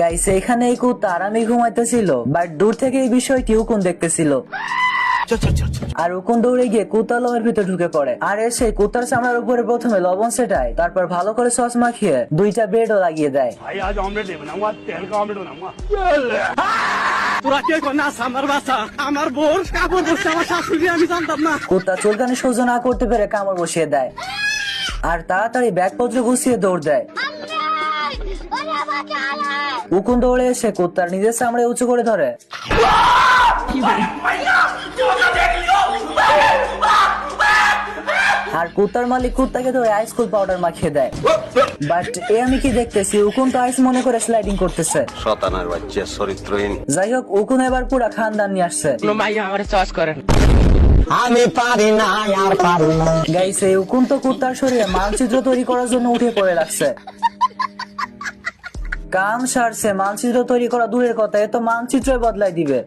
Guys এখানে এই কুত্তা আরামে ঘুমাইতেছিল, বাট দূর থেকে এই বিষয়টি উকুন দেখতেছিল। আর উকুন দৌড়ে গিয়ে কুত্তার লোমের ভিতরে ঢুকে পড়ে, আর এসে কুত্তার চামড়ার উপরে প্রথমে লবণ ছেটায়, তারপর ভালো করে সস মাখিয়ে 2টা ব্রেডও লাগিয়ে দেয়। भाई आज ऑमलेट नहीं बनाऊंगा, तेल का ऑमलेट बनाऊंगा। তোরা কে না আমার বাসা আমার বোর কাপড় বসে আমার শাশুড়ি আমি জানতাম না। কুত্তা চুলকানি সহ্য না করতে পেরে কামড় বসিয়ে দেয়, আর তাড়াতাড়ি ব্যাগপত্র গুছিয়ে দৌড় দেয়। উকুন দৌড়ে এসে কুত্তার নিজের চামড়ে উঁচু করে ধরে। আর কুত্তার মালিক কুত্তাকে ধরে আইসকুল পাউডার মাখিয়ে দেয়। বাট এ আমি কি দেখতেছি, উকুন তো আইস মনে করে স্লাইডিং করতেছে। শতানার বাচ্চা চরিত্রহীন। যাই হোক, উকুন এবার পুরা খানদান নিয়ে আসছে। মাইয়া আমার চয়েস করেন। আমি পারি না আর পারি না। গাইস এই উকুন তো কুত্তার শরীরে মানচিত্র তৈরি করার জন্য উঠে পড়ে লাগছে। কাম সারছে, মানচিত্র তৈরি করা দূরের কথা, এ তো মানচিত্রই বদলাই দিবে।